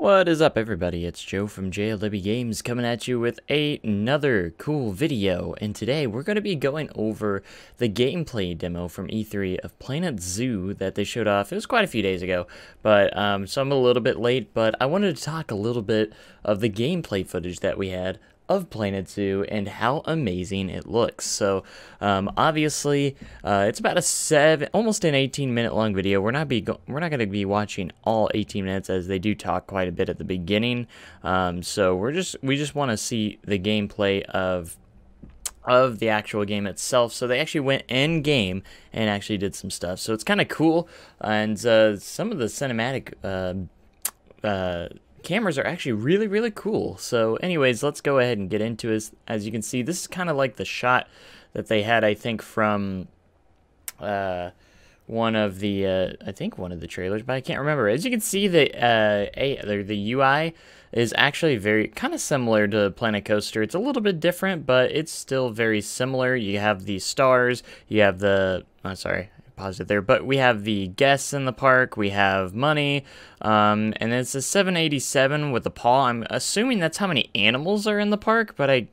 What is up, everybody? It's Joe from JLW Games coming at you with another cool video, and today we're going to be going over the gameplay demo from E3 of Planet Zoo that they showed off. It was quite a few days ago, but so I'm a little bit late, but I wanted to talk a little bit of the gameplay footage that we had of Planet Zoo and how amazing it looks. So obviously it's about almost an 18-minute long video. We're not going to be watching all 18 minutes, as they do talk quite a bit at the beginning. So we just want to see the gameplay of the actual game itself. So they actually went in game and actually did some stuff, so it's kind of cool. And some of the cinematic cameras are actually really cool. So anyways, let's go ahead and get into it. As you can see, this is kind of like the shot that they had, I think, from one of the trailers, but I can't remember. As you can see, the UI is actually very kind of similar to Planet Coaster. It's a little bit different, but it's still very similar. You have the stars, you have the paused it there, but we have the guests in the park, we have money, and it's a 787 with a paw. I'm assuming that's how many animals are in the park, but I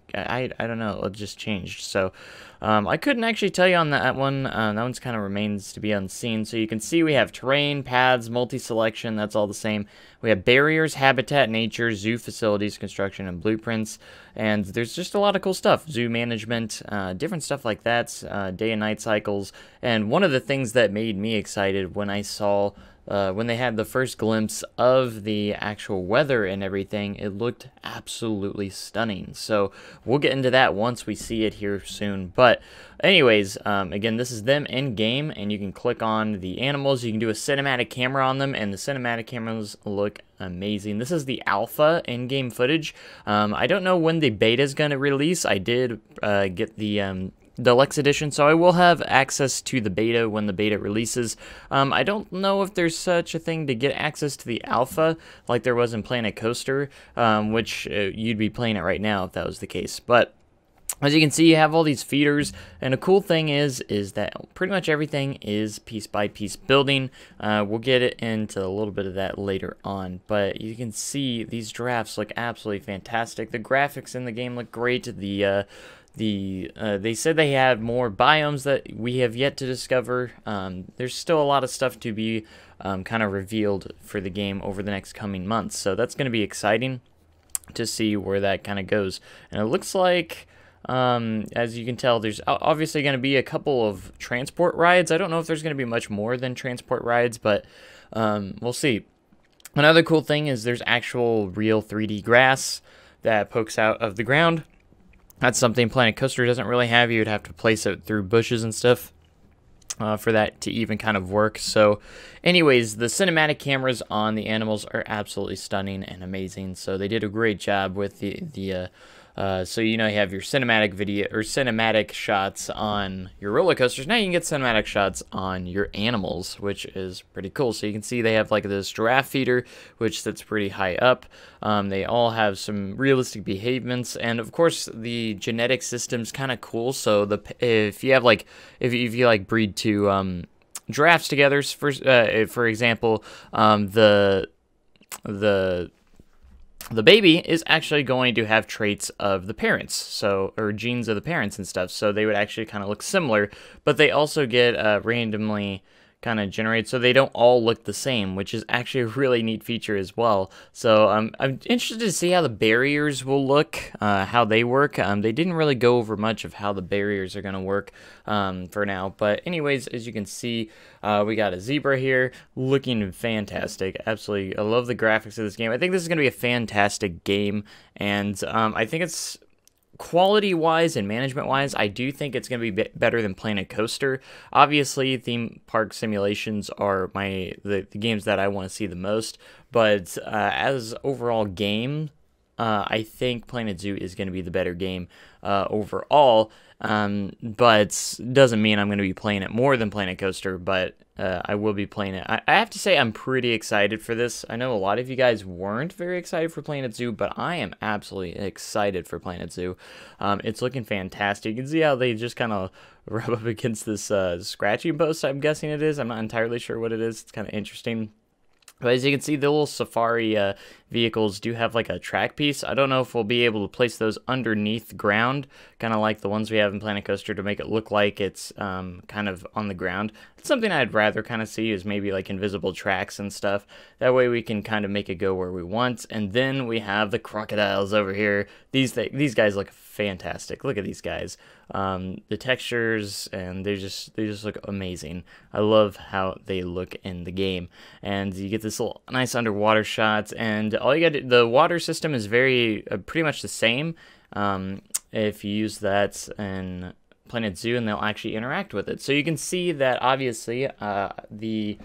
don't know, it just changed. So I couldn't actually tell you on that one. That one's kind of remains to be unseen. So you can see we have terrain, paths, multi-selection, that's all the same. We have barriers, habitat, nature, zoo facilities, construction, and blueprints. And there's just a lot of cool stuff. Zoo management, different stuff like that, day and night cycles. And one of the things that made me excited when I saw when they had the first glimpse of the actual weather and everything, it looked absolutely stunning. So we'll get into that once we see it here soon. But anyways, again, this is them in game, and you can click on the animals. You can do a cinematic camera on them, and the cinematic cameras look amazing. This is the alpha in-game footage. I don't know when the beta is going to release. I did get the Deluxe Edition, so I will have access to the beta when the beta releases. I don't know if there's such a thing to get access to the alpha like there was in Planet Coaster, which you'd be playing it right now if that was the case. But as you can see, you have all these feeders, and a cool thing is that pretty much everything is piece by piece building. We'll get into a little bit of that later on, but you can see these giraffes look absolutely fantastic. The graphics in the game look great. They said they had more biomes that we have yet to discover. There's still a lot of stuff to be kind of revealed for the game over the next coming months, so that's going to be exciting to see where that kind of goes. And it looks like, as you can tell, there's obviously going to be a couple of transport rides. I don't know if there's going to be much more than transport rides, but we'll see. Another cool thing is there's actual real 3D grass that pokes out of the ground. That's something Planet Coaster doesn't really have. You would have to place it through bushes and stuff for that to even kind of work. So anyways, the cinematic cameras on the animals are absolutely stunning and amazing. So they did a great job with so you have your cinematic video or cinematic shots on your roller coasters. Now you can get cinematic shots on your animals, which is pretty cool. So you can see they have like this giraffe feeder, which sits pretty high up. They all have some realistic behaviors, and of course the genetic system's kind of cool. So if you breed two giraffes together, for example, the baby is actually going to have traits of the parents, or genes of the parents and stuff, so they would actually kind of look similar, but they also get randomly kind of generated, so they don't all look the same, which is actually a really neat feature as well. So I'm interested to see how the barriers will look, how they work. They didn't really go over much of how the barriers are going to work for now, but anyways, as you can see, we got a zebra here looking fantastic. Absolutely, I love the graphics of this game. I think this is going to be a fantastic game, and I think it's quality-wise and management-wise, I do think it's going to be better than Planet Coaster. Obviously, theme park simulations are the games that I want to see the most, but as overall game, I think Planet Zoo is going to be the better game overall, but doesn't mean I'm going to be playing it more than Planet Coaster, but I will be playing it. I have to say I'm pretty excited for this. I know a lot of you guys weren't very excited for Planet Zoo, but I am absolutely excited for Planet Zoo. It's looking fantastic. You can see how they just kind of rub up against this scratching post, I'm guessing it is. I'm not entirely sure what it is. It's kind of interesting. But as you can see, the little safari vehicles do have like a track piece. I don't know if we'll be able to place those underneath ground, kind of like the ones we have in Planet Coaster, to make it look like it's kind of on the ground. It's something I'd rather kind of see, is maybe like invisible tracks and stuff. That way we can kind of make it go where we want. And then we have the crocodiles over here. These guys look fantastic. Look at these guys. The textures, and they just look amazing. I love how they look in the game. And you get this little nice underwater shot, and all you got, the water system is very pretty much the same. If you use that in Planet Zoo, and they'll actually interact with it. So you can see that obviously the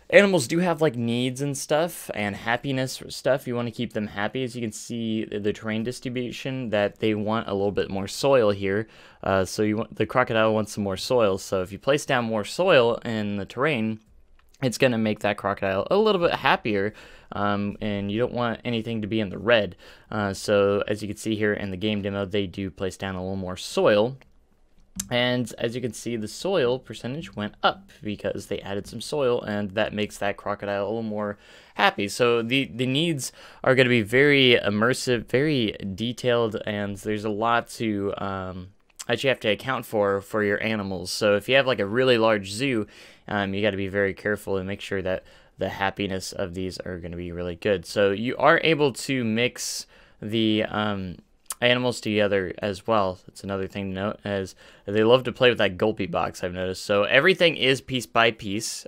animals do have like needs and stuff, and happiness stuff. You want to keep them happy. As you can see, the terrain distribution, that they want a little bit more soil here. So the crocodile wants some more soil. So if you place down more soil in the terrain, it's going to make that crocodile a little bit happier. And you don't want anything to be in the red. So as you can see here in the game demo, they do place down a little more soil. And as you can see, the soil percentage went up because they added some soil, and that makes that crocodile a little more happy. So the needs are going to be very immersive, very detailed, and there's a lot to that you have to account for your animals. So if you have like a really large zoo, you got to be very careful and make sure that the happiness of these are going to be really good. So you are able to mix the animals together as well. That's another thing to note, as they love to play with that gulpy box, I've noticed. So everything is piece by piece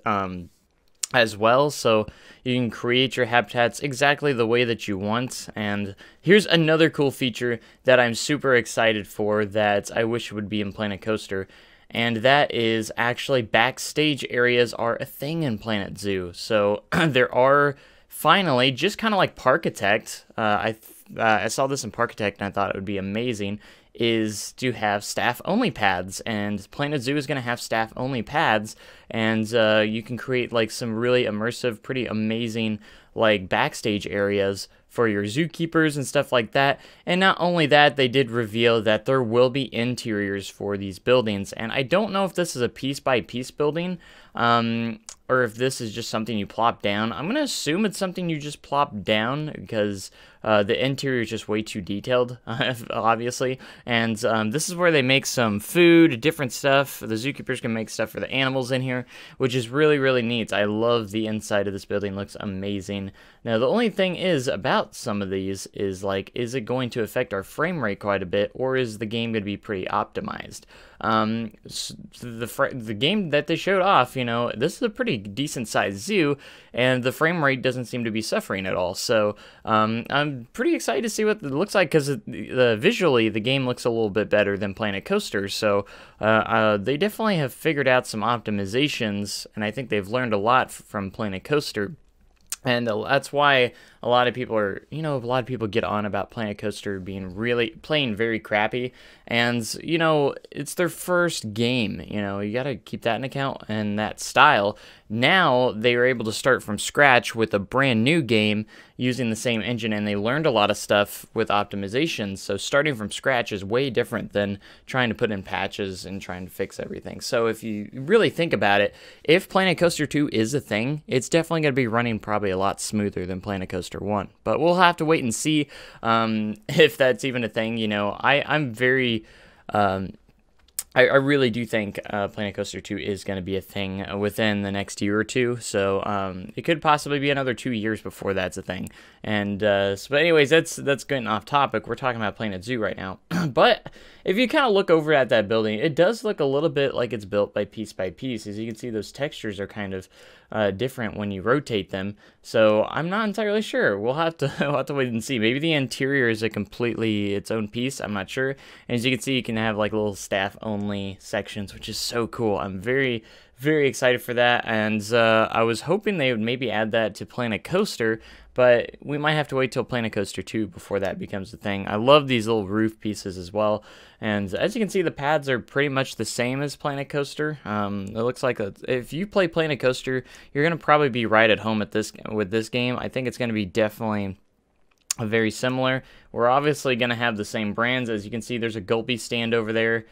as well, so you can create your habitats exactly the way that you want. And here's another cool feature that I'm super excited for, that I wish would be in Planet Coaster, and that is actually backstage areas are a thing in Planet Zoo. So there are finally, just kind of like Parkitect, I saw this in Parkitect and I thought it would be amazing, is to have staff-only pads, and Planet Zoo is going to have staff-only pads, and you can create like some really immersive, pretty amazing like backstage areas for your zookeepers and stuff like that. And not only that, they did reveal that there will be interiors for these buildings, and I don't know if this is a piece-by-piece building, or if this is just something you plop down. I'm going to assume it's something you just plop down, because the interior is just way too detailed, obviously. And this is where they make some food, different stuff. The zookeepers can make stuff for the animals in here, which is really, really neat. I love the inside of this building. It looks amazing. Now, the only thing is about some of these is, like, is it going to affect our frame rate quite a bit, or is the game going to be pretty optimized? The game that they showed off, you know, this is a pretty decent sized zoo, and the frame rate doesn't seem to be suffering at all. So I'm pretty excited to see what it looks like, because visually the game looks a little bit better than Planet Coaster. So they definitely have figured out some optimizations, and I think they've learned a lot from Planet Coaster. And that's why a lot of people are, you know, a lot of people get on about Planet Coaster being playing very crappy. And, you know, it's their first game, you know, you got to keep that in account, and that style. Now they are able to start from scratch with a brand new game using the same engine, and they learned a lot of stuff with optimizations. So starting from scratch is way different than trying to put in patches and trying to fix everything. So if you really think about it, if Planet Coaster 2 is a thing, it's definitely going to be running probably a lot smoother than Planet Coaster 1. But we'll have to wait and see if that's even a thing. You know, I'm very... I really do think Planet Coaster 2 is going to be a thing within the next year or two. So it could possibly be another 2 years before that's a thing. And but anyways, that's getting off topic. We're talking about Planet Zoo right now. But if you kind of look over at that building, it does look a little bit like it's built by piece. As you can see, those textures are kind of different when you rotate them. So I'm not entirely sure. We'll have to wait and see. Maybe the interior is a completely its own piece. I'm not sure. And as you can see, you can have like little staff-only sections, which is so cool. I'm very, very excited for that. And I was hoping they would maybe add that to Planet Coaster, but we might have to wait till Planet Coaster 2 before that becomes a thing. I love these little roof pieces as well. And as you can see, the pads are pretty much the same as Planet Coaster. It looks like if you play Planet Coaster, you're going to probably be right at home with this game. I think it's going to be definitely very similar. We're obviously going to have the same brands. As you can see, there's a Gulpy stand over there.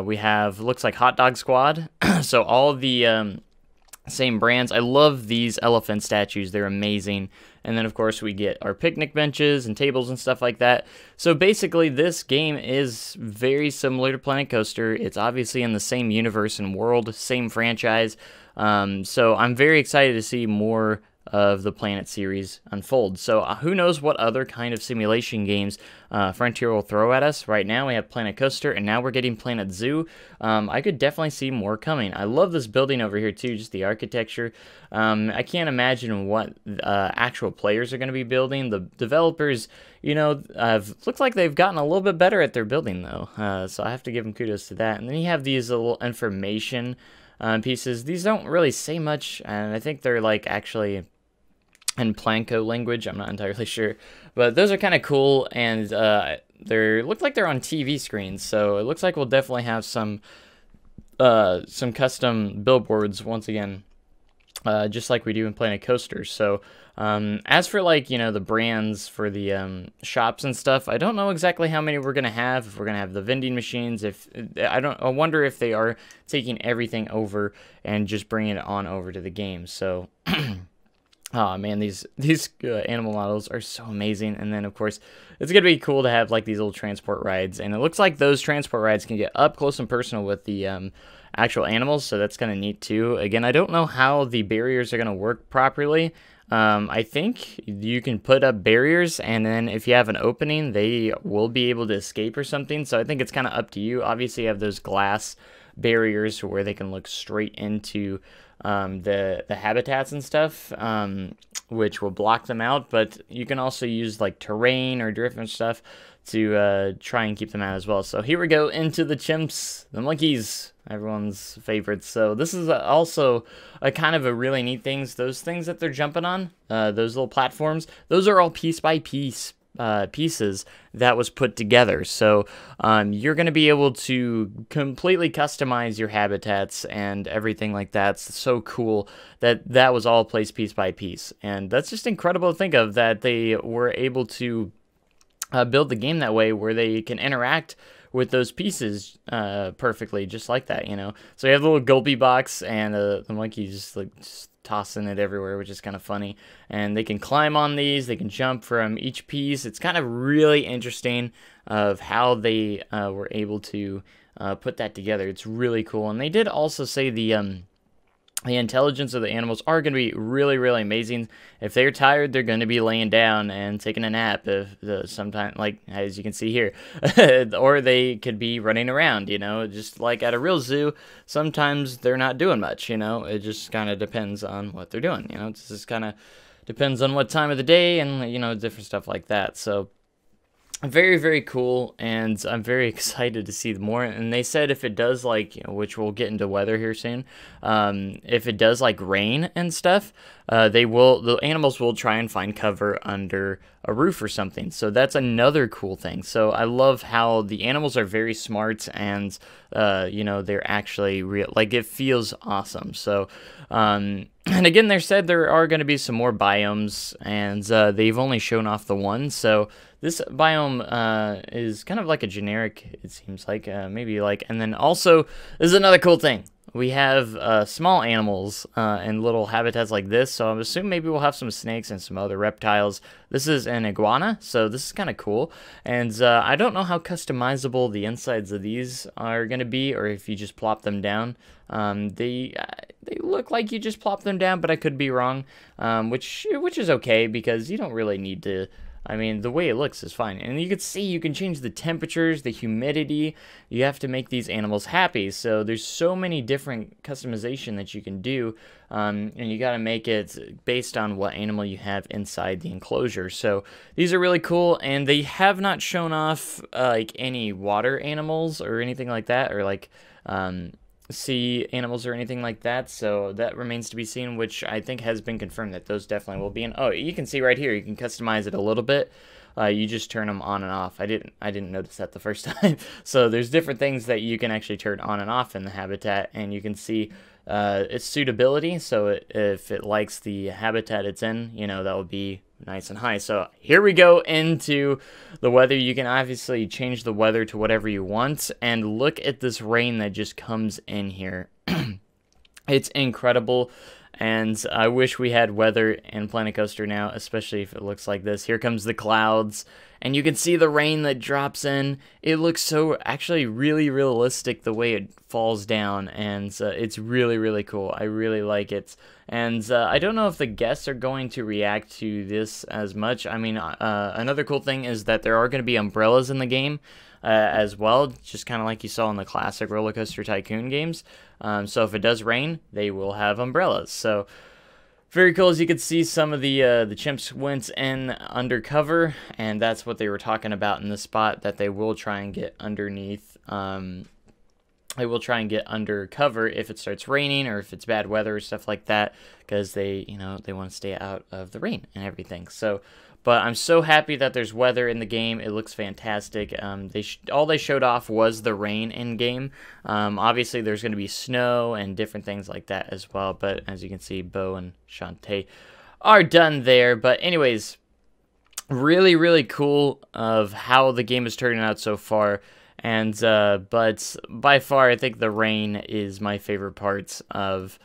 We have, looks like Hot Dog Squad. So all of the Same brands. I love these elephant statues. They're amazing. And then, of course, we get our picnic benches and tables and stuff like that. So basically, this game is very similar to Planet Coaster. It's obviously in the same universe and world, same franchise. So I'm very excited to see more of the Planet series unfold. So who knows what other kind of simulation games Frontier will throw at us. Right now we have Planet Coaster, and now we're getting Planet Zoo. I could definitely see more coming. I love this building over here too, just the architecture. I can't imagine what actual players are going to be building. The developers, you know, look like they've gotten a little bit better at their building though. So I have to give them kudos to that. And then you have these little information pieces. These don't really say much, and I think they're like actually in Planko language. I'm not entirely sure, but those are kind of cool, and they look like they're on TV screens. So it looks like we'll definitely have some custom billboards once again, just like we do in Planet Coaster. So as for like, you know, the brands for the shops and stuff, I don't know exactly how many we're gonna have. If we're gonna have the vending machines, I wonder if they are taking everything over and just bringing it on over to the game. So. Oh man, these animal models are so amazing. And then of course it's gonna be cool to have like these little transport rides, and it looks like those transport rides can get up close and personal with the actual animals, so that's kind of neat too. Again, I don't know how the barriers are gonna work properly. I think you can put up barriers, and then if you have an opening, they will be able to escape or something. So I think it's kind of up to you. Obviously you have those glass barriers where they can look straight into the habitats and stuff, which will block them out, but you can also use like terrain or different stuff to try and keep them out as well. So here we go into the chimps, the monkeys, everyone's favorites. So this is also a kind of a really neat thing. Those things that they're jumping on, those little platforms, those are all piece by piece pieces that was put together. So you're going to be able to completely customize your habitats and everything like that. It's so cool that was all placed piece by piece, and that's just incredible to think of, that they were able to build the game that way, where they can interact with those pieces perfectly, just like that, you know. So you have the little gulpy box, and the monkey just tossing it everywhere, which is kind of funny. And they can climb on these, they can jump from each piece. It's kind of really interesting of how they were able to put that together. It's really cool. And they did also say the intelligence of the animals are going to be really, really amazing. If they're tired, they're going to be laying down and taking a nap, sometimes, like as you can see here. Or they could be running around, you know, just like at a real zoo. Sometimes they're not doing much, you know. It just kind of depends on what they're doing, you know. It just kind of depends on what time of the day and, you know, different stuff like that. So very, very cool, and I'm very excited to see more. And they said if it does, like, you know, which we'll get into weather here soon, if it does like rain and stuff, the animals will try and find cover under a roof or something. So that's another cool thing. So I love how the animals are very smart, and you know, they're actually real. Like, it feels awesome. So and again, they said there are going to be some more biomes, and they've only shown off the one. So this biome is kind of like a generic, it seems like, maybe like, and then also, this is another cool thing. We have small animals and little habitats like this, so I'm assuming maybe we'll have some snakes and some other reptiles. This is an iguana, so this is kind of cool. And I don't know how customizable the insides of these are going to be, or if you just plop them down. They look like you just plop them down, but I could be wrong, which is okay, because you don't really need to. I mean, the way it looks is fine. And you can see you can change the temperatures, the humidity. You have to make these animals happy. So there's so many different customization that you can do. And you got to make it based on what animal you have inside the enclosure. So these are really cool. And they have not shown off like any water animals or anything like that. Or like sea animals or anything like that, so that remains to be seen, which I think has been confirmed that those definitely will be in. Oh, you can see right here, you can customize it a little bit. You just turn them on and off. I didn't notice that the first time. So there's different things that you can actually turn on and off in the habitat, and you can see its suitability. So if it likes the habitat it's in, you know, that will be nice and high. So here we go into the weather. You can obviously change the weather to whatever you want, and look at this rain that just comes in here. It's incredible, and I wish we had weather in Planet Coaster now, especially if it looks like this. Here comes the clouds, and you can see the rain that drops in. It looks so actually really realistic the way it falls down, and it's really, really cool. I really like it. And I don't know if the guests are going to react to this as much. I mean, another cool thing is that there are going to be umbrellas in the game. As well, just kind of like you saw in the classic Roller Coaster Tycoon games. So if it does rain, they will have umbrellas. So very cool. As you can see, some of the chimps went in undercover, and that's what they were talking about in the spot, that they will try and get underneath. They will try and get under cover if it starts raining or if it's bad weather or stuff like that, because they want to stay out of the rain and everything. So, but I'm so happy that there's weather in the game. It looks fantastic. All they showed off was the rain in game. Obviously, there's going to be snow and different things like that as well. But as you can see, Bo and Shantae are done there. But anyways, really, really cool of how the game is turning out so far. And but by far, I think the rain is my favorite part of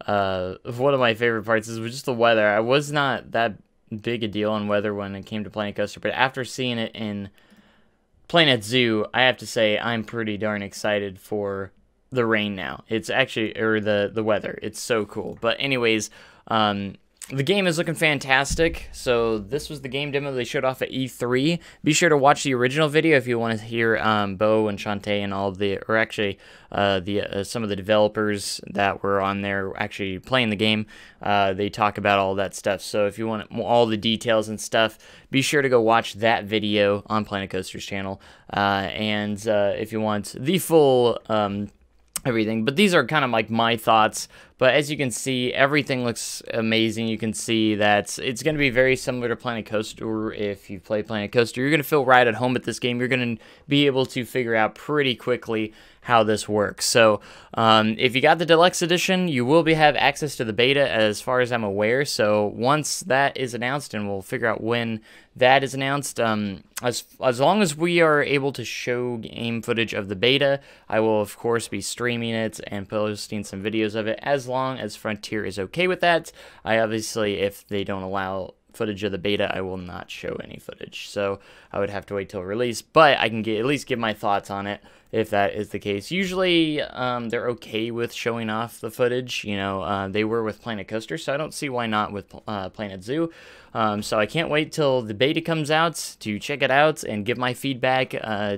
one of my favorite parts is just the weather. I was not that big a deal on weather when it came to Planet Coaster, but after seeing it in Planet Zoo, I have to say I'm pretty darn excited for the rain now. It's actually, or the weather. It's so cool. But anyways, the game is looking fantastic. So this was the game demo they showed off at E3. Be sure to watch the original video if you want to hear Bo and Shantae and all the, or actually some of the developers that were on there actually playing the game. They talk about all that stuff. So if you want all the details and stuff, be sure to go watch that video on Planet Coaster's channel. And if you want the full everything, but these are kind of like my thoughts. But as you can see, everything looks amazing. You can see that it's going to be very similar to Planet Coaster. If you play Planet Coaster, you're going to feel right at home at this game. You're going to be able to figure out pretty quickly how this works. So if you got the deluxe edition, you will have access to the beta as far as I'm aware. So once that is announced, and we'll figure out when that is announced, as long as we are able to show game footage of the beta, I will of course be streaming it and posting some videos of it, as long as Frontier is okay with that. I obviously, if they don't allow footage of the beta, I will not show any footage, so I would have to wait till release, but I can at least give my thoughts on it if that is the case. Usually they're okay with showing off the footage. You know, they were with Planet Coaster, so I don't see why not with Planet Zoo. So I can't wait till the beta comes out to check it out and give my feedback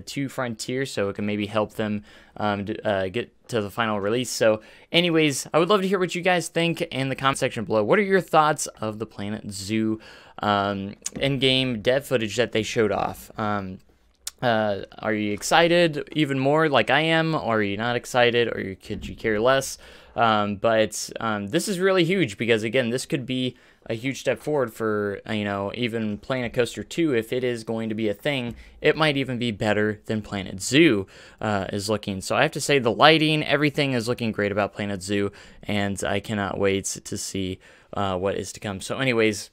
to Frontier, so it can maybe help them get to the final release. So anyways, I would love to hear what you guys think in the comment section below. What are your thoughts of the Planet Zoo in-game dev footage that they showed off? Are you excited even more like I am, or are you not excited, or could you care less? But this is really huge, because again, this could be a huge step forward for, you know, even Planet Coaster 2. If it is going to be a thing, it might even be better than Planet Zoo is looking. So I have to say, the lighting, everything is looking great about Planet Zoo, and I cannot wait to see what is to come. So anyways,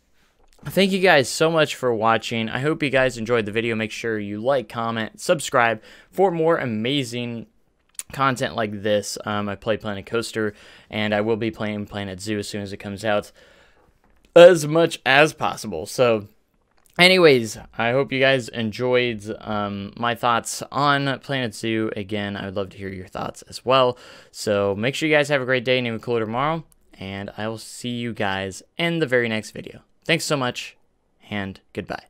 thank you guys so much for watching. I hope you guys enjoyed the video. Make sure you like, comment, subscribe for more amazing content like this. I play Planet Coaster, and I will be playing Planet Zoo as soon as it comes out, as much as possible. So anyways, I hope you guys enjoyed my thoughts on Planet Zoo. Again, I would love to hear your thoughts as well. So make sure you guys have a great day and even cooler tomorrow, and I will see you guys in the very next video. Thanks so much, and goodbye.